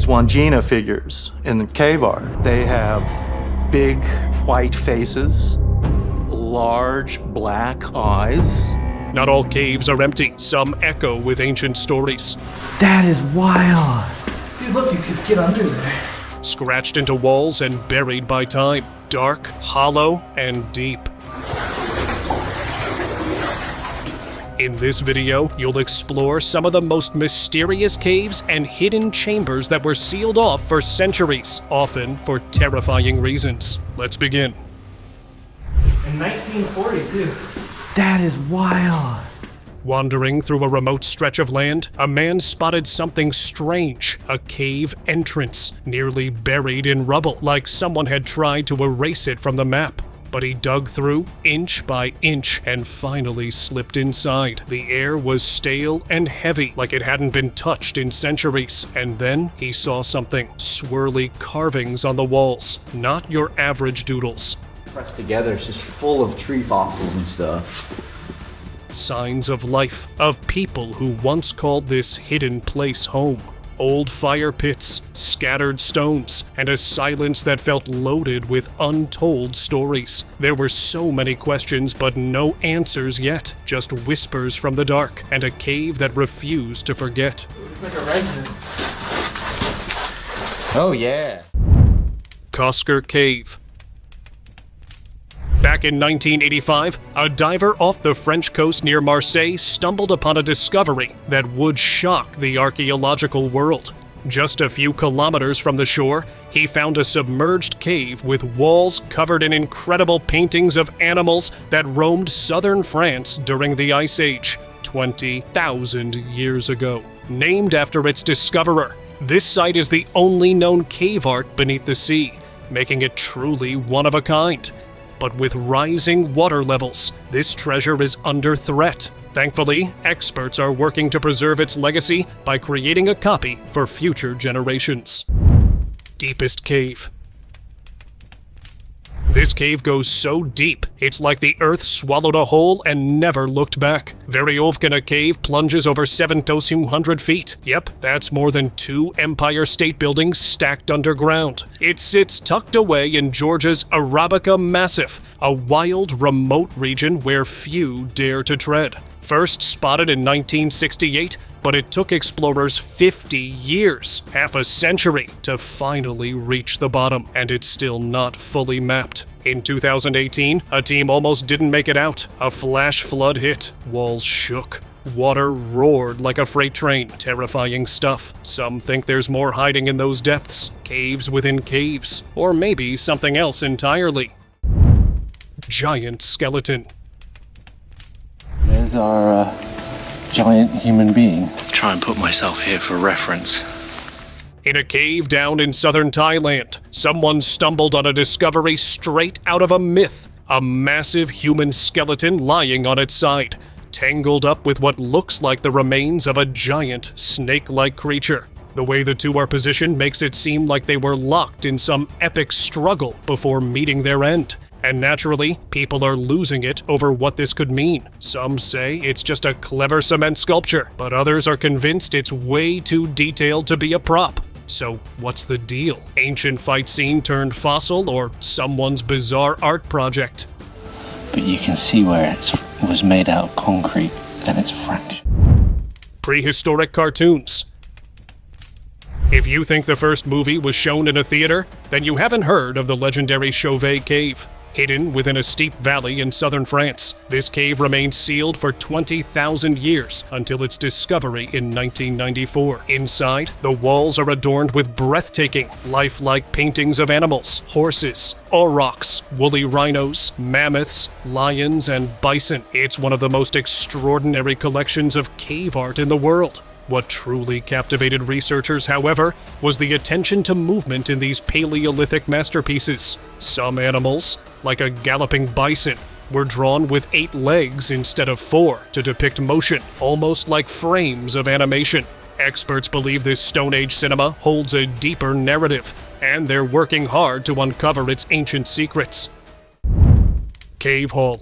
these Wanina figures in the cave art. They have big white faces, large black eyes. Not all caves are empty. Some echo with ancient stories. That is wild. Dude, look, you could get under there. Scratched into walls and buried by time. Dark, hollow, and deep. In this video, you'll explore some of the most mysterious caves and hidden chambers that were sealed off for centuries, often for terrifying reasons. Let's begin. In 1942. That is wild. Wandering through a remote stretch of land, a man spotted something strange, a cave entrance, nearly buried in rubble, like someone had tried to erase it from the map. But he dug through, inch by inch, and finally slipped inside. The air was stale and heavy, like it hadn't been touched in centuries. And then he saw something, swirly carvings on the walls, not your average doodles. Pressed together, it's just full of tree fossils and stuff. Signs of life, of people who once called this hidden place home. Old fire pits, scattered stones, and a silence that felt loaded with untold stories. There were so many questions, but no answers yet. Just whispers from the dark, and a cave that refused to forget. It's like a residence. Oh yeah. Costco Cave. Back in 1985, a diver off the French coast near Marseille stumbled upon a discovery that would shock the archaeological world. Just a few kilometers from the shore, he found a submerged cave with walls covered in incredible paintings of animals that roamed southern France during the Ice Age, 20,000 years ago. Named after its discoverer, this site is the only known cave art beneath the sea, making it truly one of a kind. But with rising water levels, this treasure is under threat. Thankfully, experts are working to preserve its legacy by creating a copy for future generations. Deepest cave. This cave goes so deep, it's like the earth swallowed a hole and never looked back. Veryovkina Cave plunges over 7,200 feet. Yep, that's more than 2 Empire State Buildings stacked underground. It sits tucked away in Georgia's Arabica Massif, a wild, remote region where few dare to tread. First spotted in 1968, but it took explorers 50 years, half a century, to finally reach the bottom, and it's still not fully mapped. In 2018, a team almost didn't make it out. A flash flood hit. Walls shook. Water roared like a freight train. Terrifying stuff. Some think there's more hiding in those depths. Caves within caves. Or maybe something else entirely. Giant skeleton. There's our giant human being. Try and put myself here for reference. In a cave down in southern Thailand, someone stumbled on a discovery straight out of a myth. A massive human skeleton lying on its side, tangled up with what looks like the remains of a giant snake-like creature. The way the two are positioned makes it seem like they were locked in some epic struggle before meeting their end. And naturally, people are losing it over what this could mean. Some say it's just a clever cement sculpture, but others are convinced it's way too detailed to be a prop. So what's the deal? Ancient fight scene turned fossil, or someone's bizarre art project? But you can see where it was made out of concrete and it's fractured. Prehistoric cartoons. If you think the first movie was shown in a theater, then you haven't heard of the legendary Trove Cave. Hidden within a steep valley in southern France, this cave remained sealed for 20,000 years until its discovery in 1994. Inside, the walls are adorned with breathtaking, lifelike paintings of animals, horses, aurochs, woolly rhinos, mammoths, lions, and bison. It's one of the most extraordinary collections of cave art in the world. What truly captivated researchers, however, was the attention to movement in these Paleolithic masterpieces. Some animals, like a galloping bison, were drawn with 8 legs instead of 4 to depict motion, almost like frames of animation. Experts believe this Stone Age cinema holds a deeper narrative, and they're working hard to uncover its ancient secrets. Cave Hall.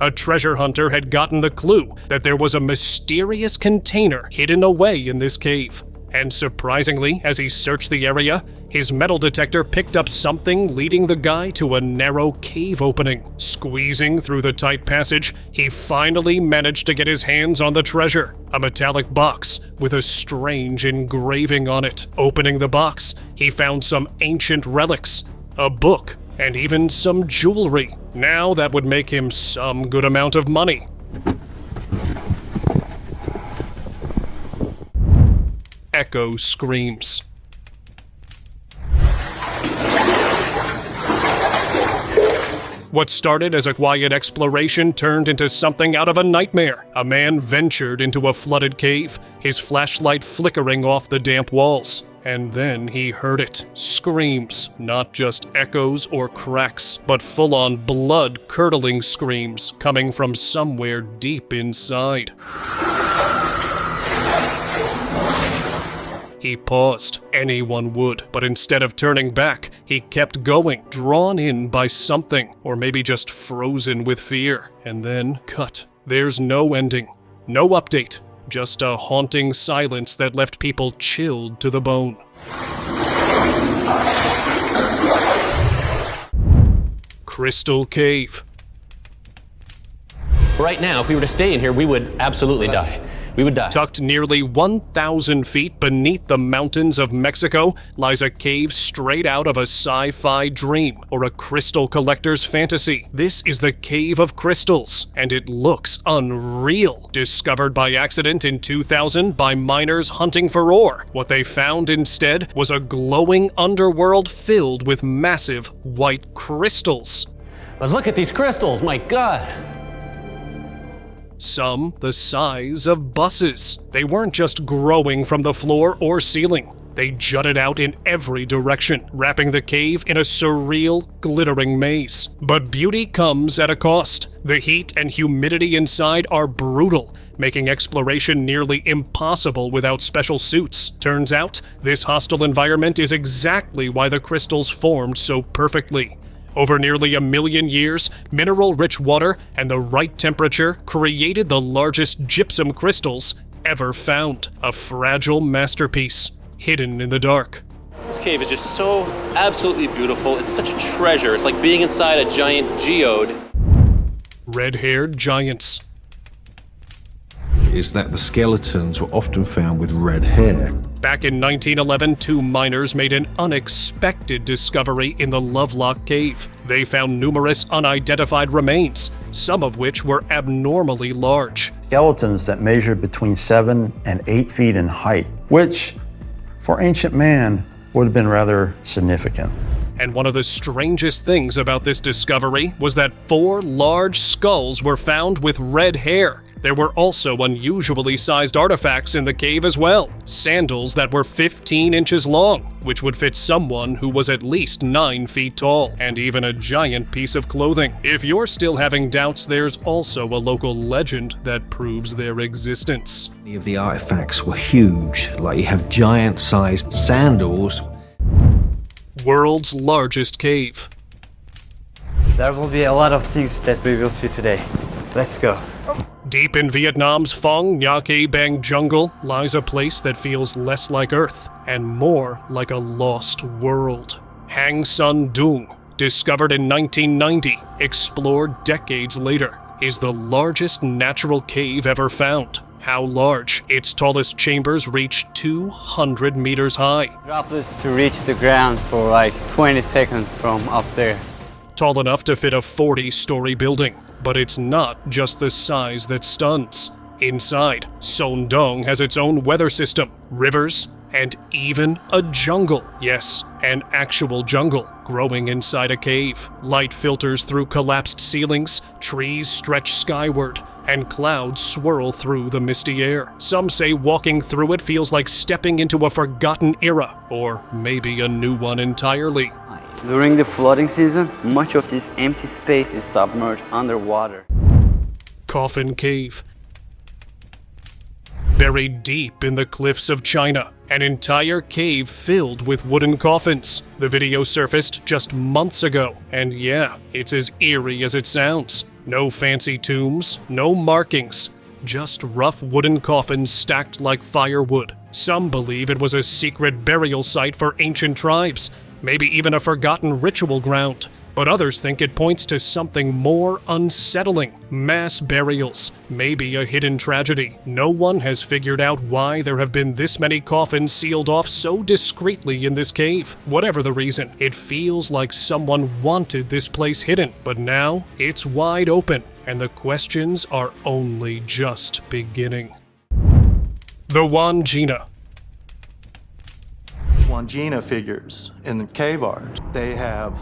A treasure hunter had gotten the clue that there was a mysterious container hidden away in this cave. And surprisingly, as he searched the area, his metal detector picked up something leading the guy to a narrow cave opening. Squeezing through the tight passage, he finally managed to get his hands on the treasure, a metallic box with a strange engraving on it. Opening the box, he found some ancient relics, a book, and even some jewelry. Now that would make him some good amount of money. Echo screams. What started as a quiet exploration turned into something out of a nightmare. A man ventured into a flooded cave, his flashlight flickering off the damp walls. And then he heard it. Screams, not just echoes or cracks, but full-on blood-curdling screams coming from somewhere deep inside. He paused. Anyone would. But instead of turning back, he kept going, drawn in by something, or maybe just frozen with fear. And then, cut. There's no ending. No update. Just a haunting silence that left people chilled to the bone. Crystal Cave. Right now, if we were to stay in here, we would absolutely die. We would die. Tucked nearly 1,000 feet beneath the mountains of Mexico lies a cave straight out of a sci-fi dream or a crystal collector's fantasy. This is the Cave of Crystals, and it looks unreal. Discovered by accident in 2000 by miners hunting for ore. What they found instead was a glowing underworld filled with massive white crystals. But look at these crystals, my God! Some the size of buses. They weren't just growing from the floor or ceiling. They jutted out in every direction, wrapping the cave in a surreal, glittering maze. But beauty comes at a cost. The heat and humidity inside are brutal, making exploration nearly impossible without special suits. Turns out, this hostile environment is exactly why the crystals formed so perfectly. Over nearly 1 million years, mineral-rich water and the right temperature created the largest gypsum crystals ever found. A fragile masterpiece, hidden in the dark. This cave is just so absolutely beautiful. It's such a treasure. It's like being inside a giant geode. Redhaired Giants. Is that the skeletons were often found with red hair. Back in 1911, 2 miners made an unexpected discovery in the Lovelock Cave. They found numerous unidentified remains, some of which were abnormally large. Skeletons that measured between 7 and 8 feet in height, which, for ancient man, would have been rather significant. And one of the strangest things about this discovery was that 4 large skulls were found with red hair. There were also unusually sized artifacts in the cave as well. Sandals that were 15 inches long, which would fit someone who was at least 9 feet tall, and even a giant piece of clothing. If you're still having doubts, there's also a local legend that proves their existence. Many of the artifacts were huge, like you have giant-sized sandals. World's largest cave. There will be a lot of things that we will see today. Let's go. Deep in Vietnam's Phong Nha Bang jungle lies a place that feels less like Earth and more like a lost world. Hang Son Doong, discovered in 1990, explored decades later, is the largest natural cave ever found. How large? Its tallest chambers reach 200 meters high. Droplets to reach the ground for like 20 seconds from up there. Tall enough to fit a 40-story building. But it's not just the size that stuns. Inside, Son Doong has its own weather system, rivers, and even a jungle. Yes, an actual jungle growing inside a cave. Light filters through collapsed ceilings, trees stretch skyward, and clouds swirl through the misty air. Some say walking through it feels like stepping into a forgotten era, or maybe a new one entirely. During the flooding season, much of this empty space is submerged underwater. Coffin Cave. Buried deep in the cliffs of China, An entire cave filled with wooden coffins. The video surfaced just months ago, and yeah, it's as eerie as it sounds. No fancy tombs, no markings, just rough wooden coffins stacked like firewood. Some believe it was a secret burial site for ancient tribes, maybe even a forgotten ritual ground. But others think it points to something more unsettling. Mass burials, maybe a hidden tragedy. No one has figured out why there have been this many coffins sealed off so discreetly in this cave. Whatever the reason, it feels like someone wanted this place hidden. But now, it's wide open, and the questions are only just beginning. The Wanina. Wanina figures in the cave art, they have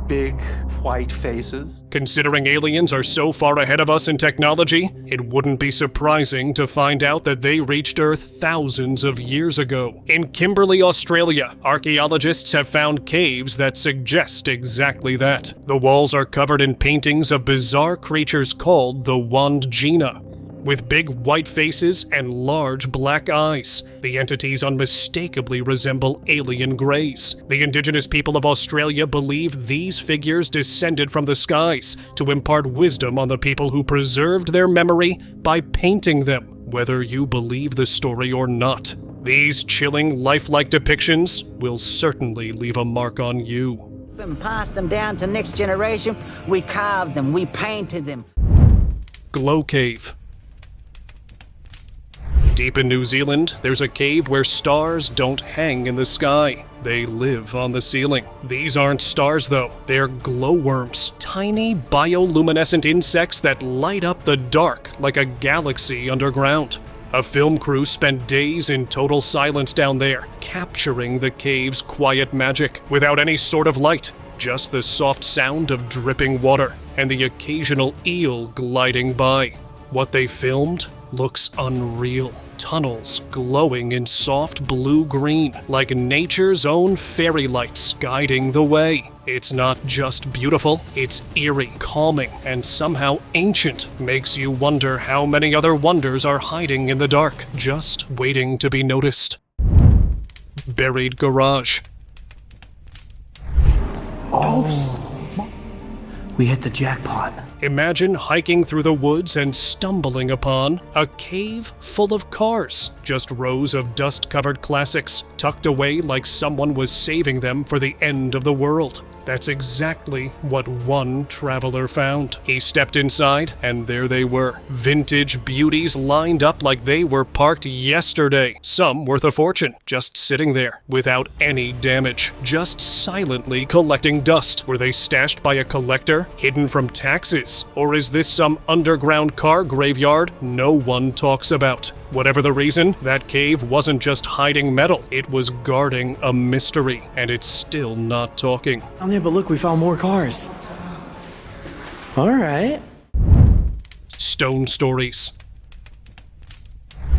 big white faces. Considering aliens are so far ahead of us in technology, it wouldn't be surprising to find out that they reached Earth thousands of years ago. In Kimberley, Australia, archaeologists have found caves that suggest exactly that. The walls are covered in paintings of bizarre creatures called the Wanina, with big white faces and large black eyes. The entities unmistakably resemble alien greys. The indigenous people of Australia believe these figures descended from the skies to impart wisdom on the people who preserved their memory by painting them, whether you believe the story or not. These chilling, lifelike depictions will certainly leave a mark on you. And passed them down to next generation. We carved them, we painted them. Glow Cave. Deep in New Zealand, there's a cave where stars don't hang in the sky. They live on the ceiling. These aren't stars though, they're glowworms. Tiny bioluminescent insects that light up the dark like a galaxy underground. A film crew spent days in total silence down there, capturing the cave's quiet magic. Without any sort of light, just the soft sound of dripping water and the occasional eel gliding by. What they filmed looks unreal. Tunnels glowing in soft blue-green, like nature's own fairy lights guiding the way. It's not just beautiful, it's eerie, calming, and somehow ancient. Makes you wonder how many other wonders are hiding in the dark, just waiting to be noticed. Buried garage. Oh, we hit the jackpot. Imagine hiking through the woods and stumbling upon a cave full of cars. Just rows of dust-covered classics, tucked away like someone was saving them for the end of the world. That's exactly what one traveler found. He stepped inside, and there they were. Vintage beauties lined up like they were parked yesterday. Some worth a fortune, just sitting there, without any damage, just silently collecting dust. Were they stashed by a collector, hidden from taxes? Or is this some underground car graveyard no one talks about? Whatever the reason, that cave wasn't just hiding metal, it was guarding a mystery, and it's still not talking. Oh yeah, but look, we found more cars. All right. Stone stories.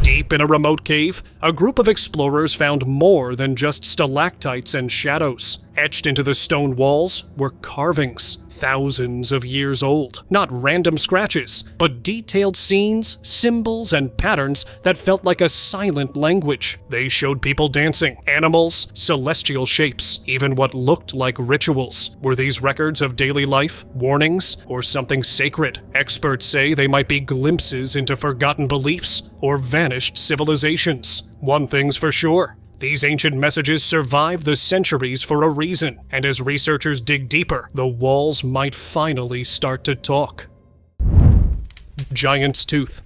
Deep in a remote cave, a group of explorers found more than just stalactites and shadows. Etched into the stone walls were carvings, thousands of years old. Not random scratches, but detailed scenes, symbols, and patterns that felt like a silent language. They showed people dancing, animals, celestial shapes, even what looked like rituals. Were these records of daily life, warnings, or something sacred? Experts say they might be glimpses into forgotten beliefs or vanished civilizations. One thing's for sure. These ancient messages survived the centuries for a reason, and as researchers dig deeper, the walls might finally start to talk. Giant's Tooth.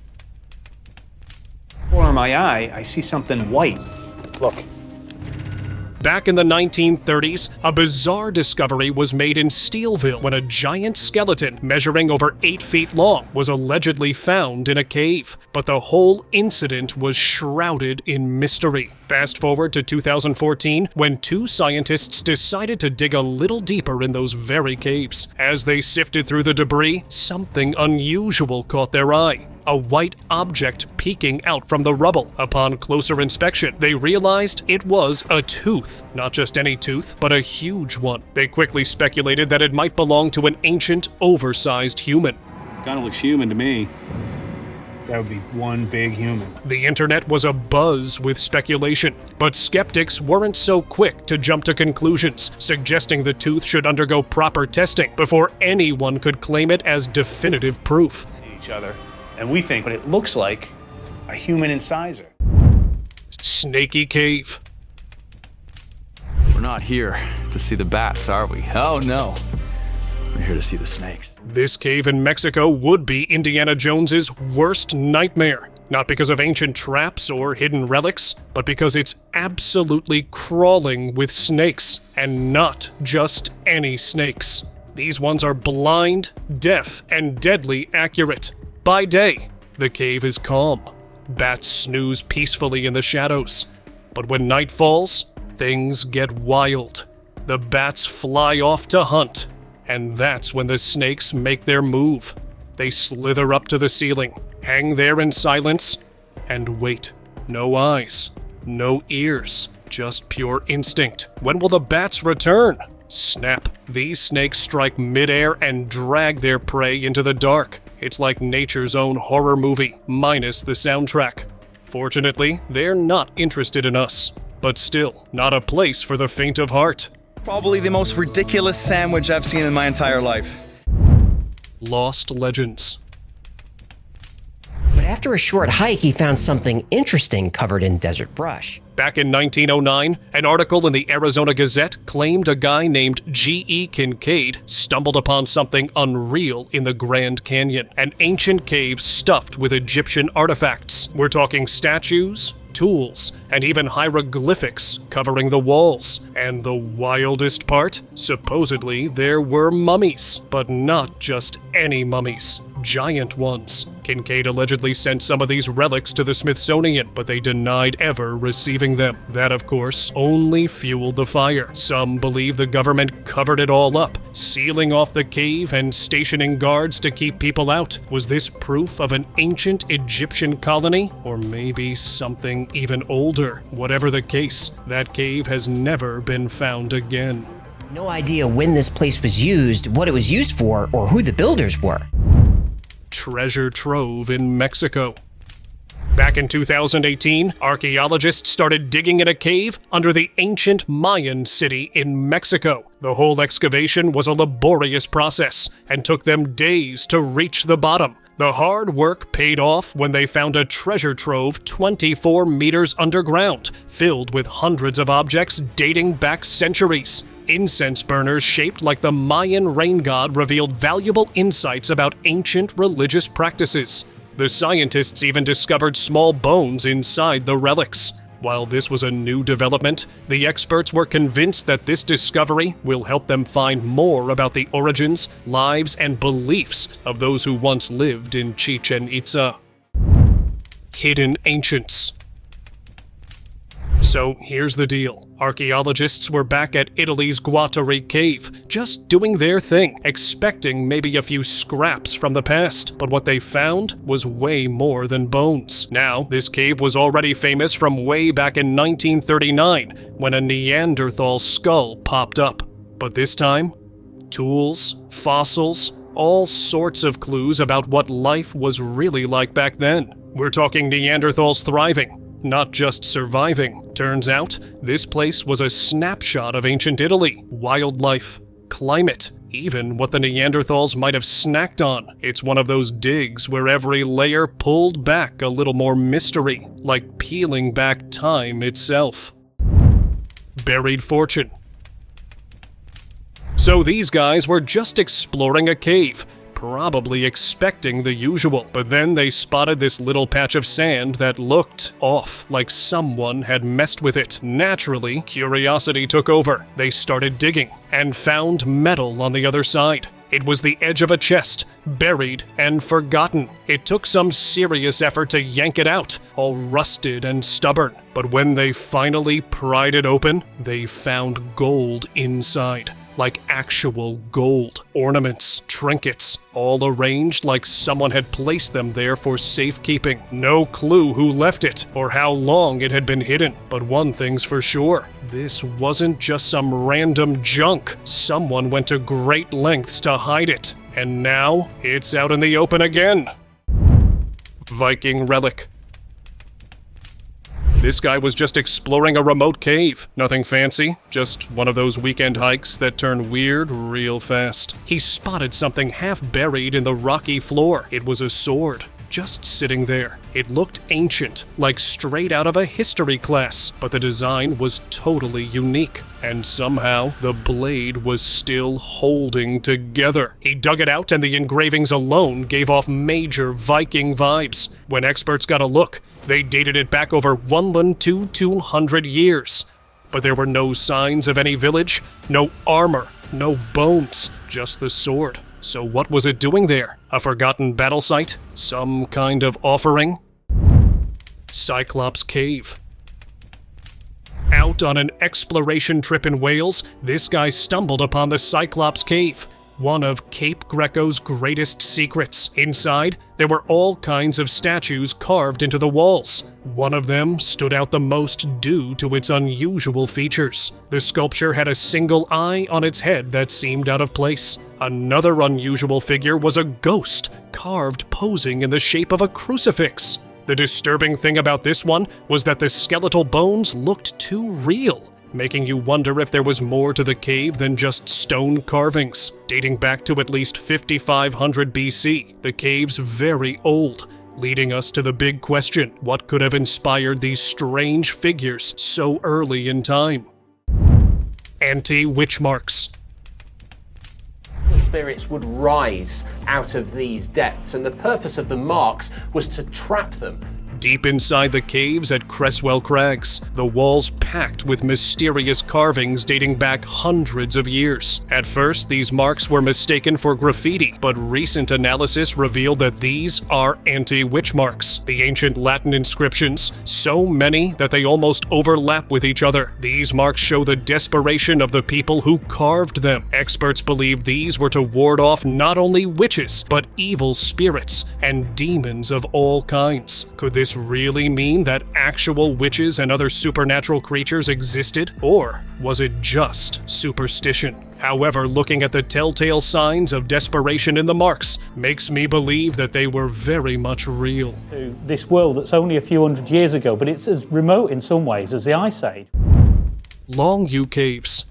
Corner of my eye, I see something white. Look. Back in the 1930s, a bizarre discovery was made in Steelville when a giant skeleton measuring over 8 feet long was allegedly found in a cave. But the whole incident was shrouded in mystery. Fast forward to 2014, when 2 scientists decided to dig a little deeper in those very caves. As they sifted through the debris, something unusual caught their eye. A white object peeking out from the rubble. Upon closer inspection, they realized it was a tooth. Not just any tooth, but a huge one. They quickly speculated that it might belong to an ancient, oversized human. Kinda looks human to me. That would be one big human. The internet was abuzz with speculation, but skeptics weren't so quick to jump to conclusions, suggesting the tooth should undergo proper testing before anyone could claim it as definitive proof. Each other, and we think, but it looks like a human incisor. Snaky Cave. We're not here to see the bats, are we? Oh no. We're here to see the snakes. This cave in Mexico would be Indiana Jones's worst nightmare. Not because of ancient traps or hidden relics, but because it's absolutely crawling with snakes. And not just any snakes. These ones are blind, deaf, and deadly accurate. By day, the cave is calm. Bats snooze peacefully in the shadows. But when night falls, things get wild. The bats fly off to hunt. And that's when the snakes make their move. They slither up to the ceiling, hang there in silence, and wait. No eyes, no ears, just pure instinct. When will the bats return? Snap. These snakes strike midair and drag their prey into the dark. It's like nature's own horror movie, minus the soundtrack. Fortunately, they're not interested in us, but still, not a place for the faint of heart. Probably the most ridiculous sandwich I've seen in my entire life. Lost legends. But after a short hike, he found something interesting covered in desert brush. Back in 1909, an article in the Arizona Gazette claimed a guy named G.E. Kincaid stumbled upon something unreal in the Grand Canyon, an ancient cave stuffed with Egyptian artifacts. We're talking statues, tools, and even hieroglyphics covering the walls. And the wildest part? Supposedly there were mummies, but not just any mummies. Giant ones. Kincaid allegedly sent some of these relics to the Smithsonian, but they denied ever receiving them. That, of course, only fueled the fire. Some believe the government covered it all up, sealing off the cave and stationing guards to keep people out. Was this proof of an ancient Egyptian colony? Or maybe something even older? Whatever the case, that cave has never been found again. No idea when this place was used, what it was used for, or who the builders were. Treasure trove in Mexico. Back in 2018, archaeologists started digging in a cave under the ancient Mayan city in Mexico. The whole excavation was a laborious process and took them days to reach the bottom. The hard work paid off when they found a treasure trove 24 meters underground, filled with hundreds of objects dating back centuries. Incense burners shaped like the Mayan rain god revealed valuable insights about ancient religious practices. The scientists even discovered small bones inside the relics. While this was a new development, the experts were convinced that this discovery will help them find more about the origins, lives, and beliefs of those who once lived in Chichen Itza. Hidden ancients. So here's the deal. Archaeologists were back at Italy's Guattari Cave, just doing their thing, expecting maybe a few scraps from the past. But what they found was way more than bones. Now, this cave was already famous from way back in 1939, when a Neanderthal skull popped up. But this time, tools, fossils, all sorts of clues about what life was really like back then. We're talking Neanderthals thriving, not just surviving. Turns out, this place was a snapshot of ancient Italy, wildlife, climate, even what the Neanderthals might have snacked on. It's one of those digs where every layer pulled back a little more mystery, like peeling back time itself. Buried fortune. So these guys were just exploring a cave, probably expecting the usual, but then they spotted this little patch of sand that looked off, like someone had messed with it. Naturally, curiosity took over. They started digging, and found metal on the other side. It was the edge of a chest, buried and forgotten. It took some serious effort to yank it out, all rusted and stubborn. But when they finally pried it open, they found gold inside. Like actual gold. Ornaments, trinkets, all arranged like someone had placed them there for safekeeping. No clue who left it, or how long it had been hidden. But one thing's for sure, this wasn't just some random junk. Someone went to great lengths to hide it. And now, it's out in the open again. Viking Relic. This guy was just exploring a remote cave. Nothing fancy, just one of those weekend hikes that turn weird real fast. He spotted something half buried in the rocky floor. It was a sword, just sitting there. It looked ancient, like straight out of a history class, but the design was totally unique. And somehow, the blade was still holding together. He dug it out and the engravings alone gave off major Viking vibes. When experts got a look, they dated it back over 1,200 years. But there were no signs of any village, no armor, no bones, just the sword. So what was it doing there? A forgotten battle site? Some kind of offering? Cyclops Cave. Out on an exploration trip in Wales, this guy stumbled upon the Cyclops Cave, one of Cape Greco's greatest secrets. Inside, there were all kinds of statues carved into the walls. One of them stood out the most due to its unusual features. The sculpture had a single eye on its head that seemed out of place. Another unusual figure was a ghost, carved posing in the shape of a crucifix. The disturbing thing about this one was that the skeletal bones looked too real, making you wonder if there was more to the cave than just stone carvings. Dating back to at least 5500 BC, the cave's very old, leading us to the big question: what could have inspired these strange figures so early in time? Anti-witch marks. Spirits would rise out of these depths, and the purpose of the marks was to trap them. Deep inside the caves at Cresswell Crags, the walls packed with mysterious carvings dating back hundreds of years. At first, these marks were mistaken for graffiti, but recent analysis revealed that these are anti-witch marks. The ancient Latin inscriptions, so many that they almost overlap with each other. These marks show the desperation of the people who carved them. Experts believe these were to ward off not only witches, but evil spirits and demons of all kinds. Could this really mean that actual witches and other supernatural creatures existed? Or was it just superstition? However, looking at the telltale signs of desperation in the marks makes me believe that they were very much real. This world that's only a few hundred years ago, but it's as remote in some ways as the Ice Age. Long U Caves.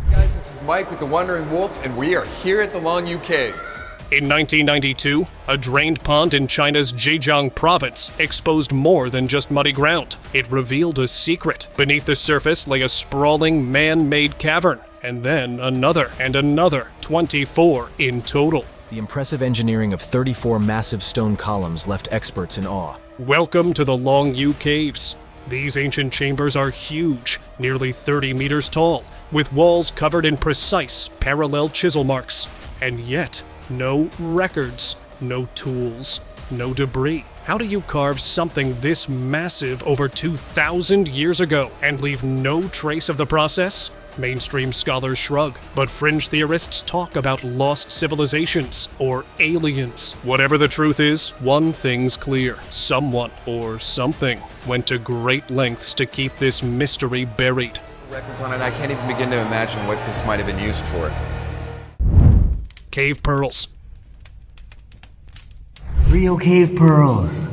Guys, this is Mike with the Wandering Wolf, and we are here at the Long U Caves. In 1992, a drained pond in China's Zhejiang province exposed more than just muddy ground. It revealed a secret. Beneath the surface lay a sprawling man-made cavern, and then another and another, 24 in total. The impressive engineering of 34 massive stone columns left experts in awe. Welcome to the Long U Caves. These ancient chambers are huge, nearly 30 meters tall, with walls covered in precise, parallel chisel marks. And yet, no records, no tools, no debris. How do you carve something this massive over 2,000 years ago and leave no trace of the process? Mainstream scholars shrug, but fringe theorists talk about lost civilizations or aliens. Whatever the truth is, one thing's clear. Someone or something went to great lengths to keep this mystery buried. Records on it, I can't even begin to imagine what this might have been used for. Cave pearls. Real cave pearls.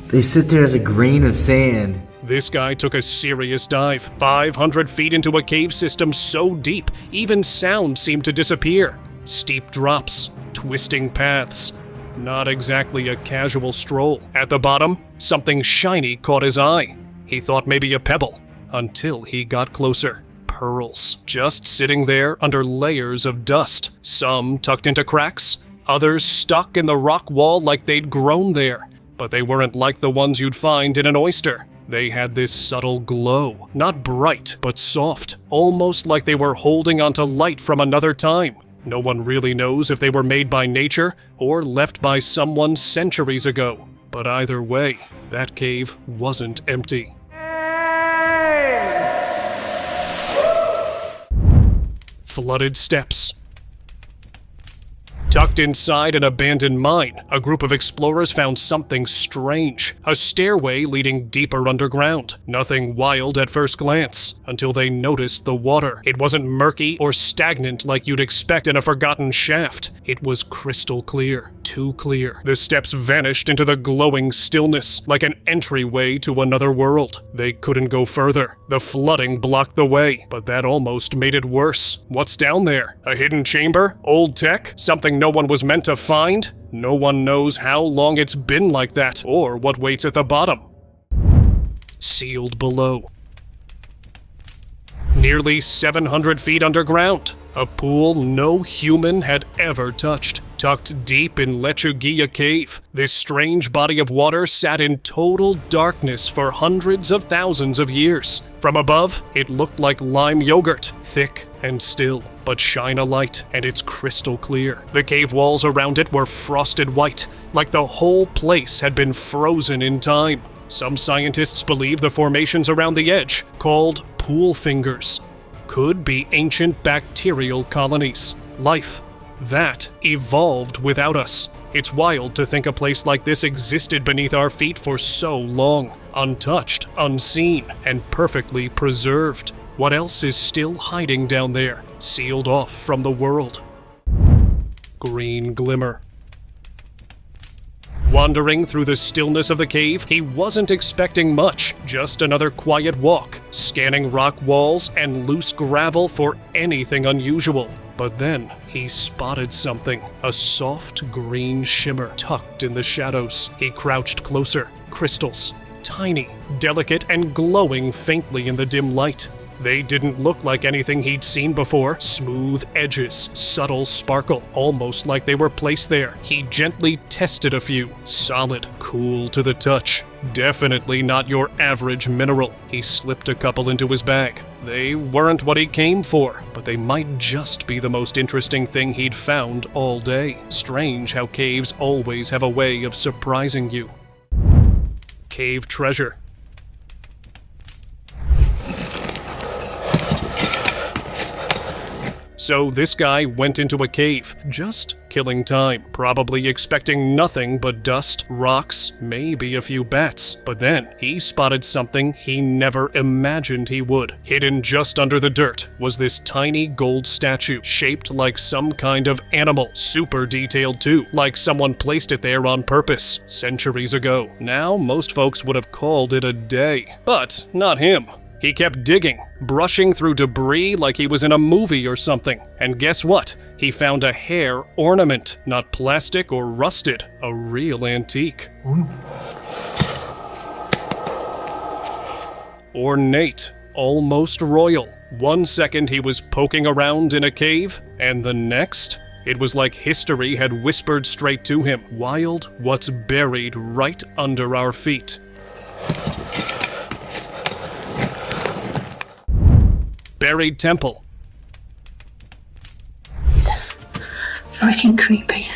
They sit there as a grain of sand. This guy took a serious dive, 500 feet into a cave system so deep, even sound seemed to disappear. Steep drops, twisting paths. Not exactly a casual stroll. At the bottom, something shiny caught his eye. He thought maybe a pebble, until he got closer. Pearls, just sitting there under layers of dust, some tucked into cracks, others stuck in the rock wall like they'd grown there. But they weren't like the ones you'd find in an oyster. They had this subtle glow, not bright, but soft, almost like they were holding onto light from another time. No one really knows if they were made by nature or left by someone centuries ago. But either way, that cave wasn't empty. Flooded steps. Tucked inside an abandoned mine, a group of explorers found something strange. A stairway leading deeper underground. Nothing wild at first glance, until they noticed the water. It wasn't murky or stagnant like you'd expect in a forgotten shaft. It was crystal clear. Too clear. The steps vanished into the glowing stillness, like an entryway to another world. They couldn't go further. The flooding blocked the way, but that almost made it worse. What's down there? A hidden chamber? Old tech? Something no one was meant to find? No one knows how long it's been like that, or what waits at the bottom. Sealed below. Nearly 700 feet underground. A pool no human had ever touched. Tucked deep in Lechugia Cave, this strange body of water sat in total darkness for hundreds of thousands of years. From above, it looked like lime yogurt, thick and still, but shine a light, and it's crystal clear. The cave walls around it were frosted white, like the whole place had been frozen in time. Some scientists believe the formations around the edge, called pool fingers, could be ancient bacterial colonies. Life that evolved without us. It's wild to think a place like this existed beneath our feet for so long, untouched, unseen, and perfectly preserved. What else is still hiding down there, sealed off from the world? Green Glimmer. Wandering through the stillness of the cave, he wasn't expecting much, just another quiet walk, scanning rock walls and loose gravel for anything unusual. But then he spotted something, a soft green shimmer tucked in the shadows. He crouched closer. Crystals, tiny, delicate, and glowing faintly in the dim light. They didn't look like anything he'd seen before. Smooth edges, subtle sparkle, almost like they were placed there. He gently tested a few. Solid, cool to the touch. Definitely not your average mineral. He slipped a couple into his bag. They weren't what he came for, but they might just be the most interesting thing he'd found all day. Strange how caves always have a way of surprising you. Cave treasure. So this guy went into a cave, just killing time, probably expecting nothing but dust, rocks, maybe a few bats. But then he spotted something he never imagined he would. Hidden just under the dirt was this tiny gold statue, shaped like some kind of animal, super detailed too, like someone placed it there on purpose, centuries ago. Now, most folks would have called it a day, but not him. He kept digging, brushing through debris like he was in a movie or something. And guess what? He found a hair ornament, not plastic or rusted, a real antique. Ornate, almost royal. 1 second he was poking around in a cave, and the next, it was like history had whispered straight to him. Wild, what's buried right under our feet. Buried temple. It's freaking creepy.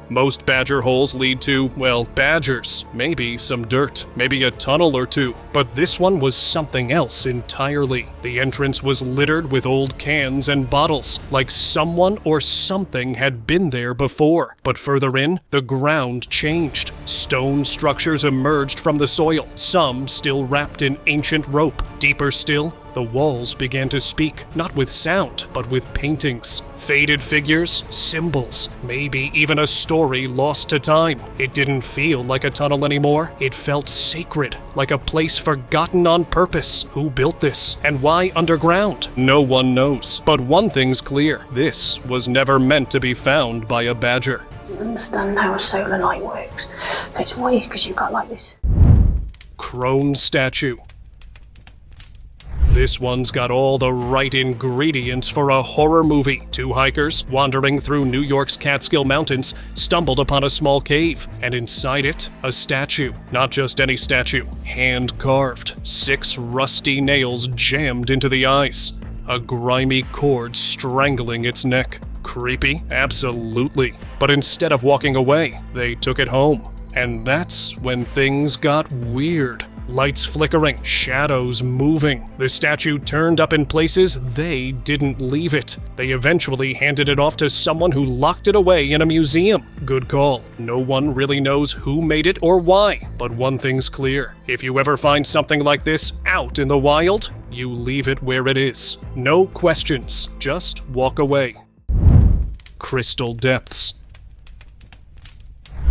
Most badger holes lead to, well, badgers, maybe some dirt, maybe a tunnel or two, but this one was something else entirely. The entrance was littered with old cans and bottles, like someone or something had been there before. But further in, the ground changed. Stone structures emerged from the soil, some still wrapped in ancient rope. Deeper still, the walls began to speak, not with sound, but with paintings. Faded figures, symbols, maybe even a story lost to time. It didn't feel like a tunnel anymore. It felt sacred, like a place forgotten on purpose. Who built this, and why underground? No one knows. But one thing's clear. This was never meant to be found by a badger. I don't understand how a solar light works, but it's weird because you've got like this. Crone Statue. This one's got all the right ingredients for a horror movie. Two hikers, wandering through New York's Catskill Mountains, stumbled upon a small cave, and inside it, a statue. Not just any statue, hand-carved. 6 rusty nails jammed into the eyes. A grimy cord strangling its neck. Creepy? Absolutely. But instead of walking away, they took it home. And that's when things got weird. Lights flickering, shadows moving. The statue turned up in places they didn't leave it. They eventually handed it off to someone who locked it away in a museum. Good call. No one really knows who made it or why, but one thing's clear. If you ever find something like this out in the wild, you leave it where it is. No questions, just walk away. Crystal Depths.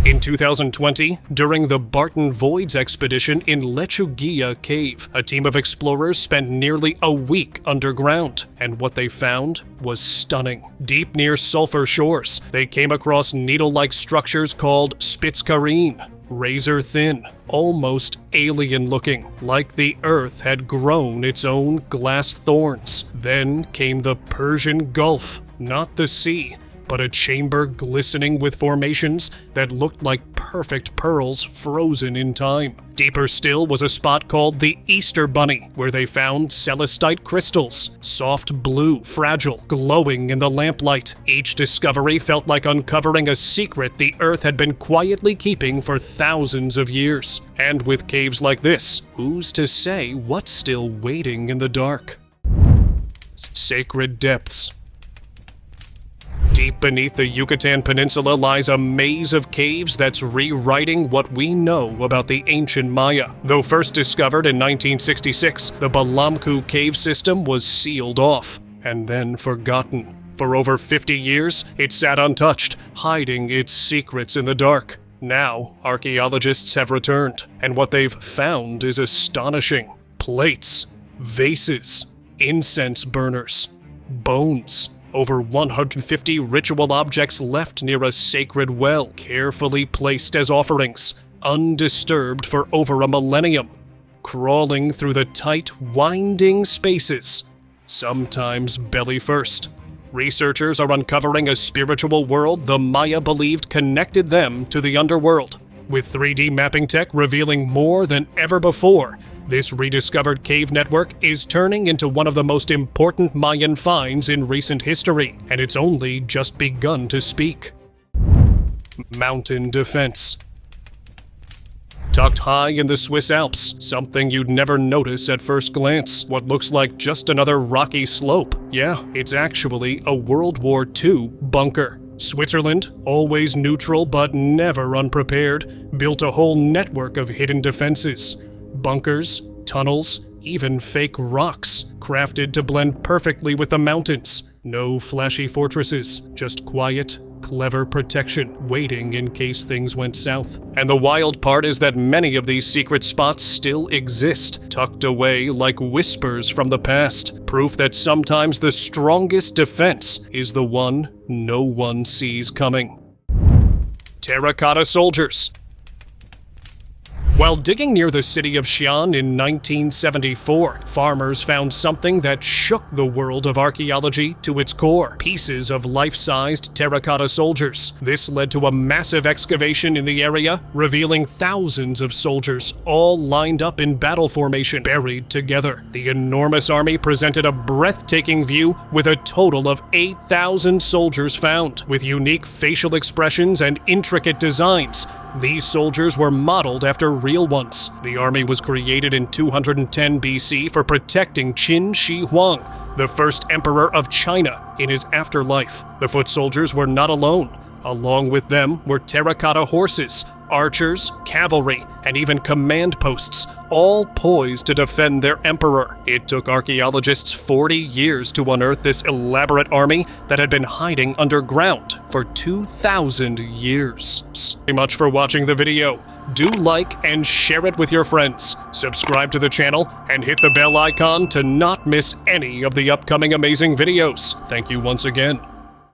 In 2020, during the Barton Voids expedition in Lechuguilla Cave, a team of explorers spent nearly a week underground, and what they found was stunning. Deep near Sulphur Shores, they came across needle-like structures called Spitzkareen, razor thin, almost alien-looking, like the earth had grown its own glass thorns. Then came the Persian Gulf, not the sea, but a chamber glistening with formations that looked like perfect pearls frozen in time. Deeper still was a spot called the Easter Bunny, where they found celestite crystals, soft blue, fragile, glowing in the lamplight. Each discovery felt like uncovering a secret the Earth had been quietly keeping for thousands of years. And with caves like this, who's to say what's still waiting in the dark? Sacred Depths. Deep beneath the Yucatan Peninsula lies a maze of caves that's rewriting what we know about the ancient Maya. Though first discovered in 1966, the Balamku cave system was sealed off and then forgotten. For over 50 years, it sat untouched, hiding its secrets in the dark. Now, archaeologists have returned, and what they've found is astonishing. Plates, vases, incense burners, bones. Over 150 ritual objects left near a sacred well, carefully placed as offerings, undisturbed for over a millennium, crawling through the tight, winding spaces, sometimes belly first. Researchers are uncovering a spiritual world the Maya believed connected them to the underworld. With 3D mapping tech revealing more than ever before, this rediscovered cave network is turning into one of the most important Mayan finds in recent history, and it's only just begun to speak. Mountain defense. Tucked high in the Swiss Alps, something you'd never notice at first glance. What looks like just another rocky slope. Yeah, it's actually a World War II bunker. Switzerland, always neutral but never unprepared, built a whole network of hidden defenses. Bunkers, tunnels, even fake rocks, crafted to blend perfectly with the mountains. No flashy fortresses, just quiet, clever protection, waiting in case things went south. And the wild part is that many of these secret spots still exist, tucked away like whispers from the past. Proof that sometimes the strongest defense is the one no one sees coming. Terracotta Soldiers. While digging near the city of Xi'an in 1974, farmers found something that shook the world of archaeology to its core: pieces of life-sized terracotta soldiers. This led to a massive excavation in the area, revealing thousands of soldiers, all lined up in battle formation, buried together. The enormous army presented a breathtaking view with a total of 8,000 soldiers found, with unique facial expressions and intricate designs. These soldiers were modeled after real ones. The army was created in 210 BC for protecting Qin Shi Huang, the first emperor of China, in his afterlife. The foot soldiers were not alone. Along with them were terracotta horses, archers, cavalry, and even command posts, all poised to defend their emperor. It took archaeologists 40 years to unearth this elaborate army that had been hiding underground for 2,000 years. Thanks very much for watching the video. Do like and share it with your friends. Subscribe to the channel and hit the bell icon to not miss any of the upcoming amazing videos. Thank you once again.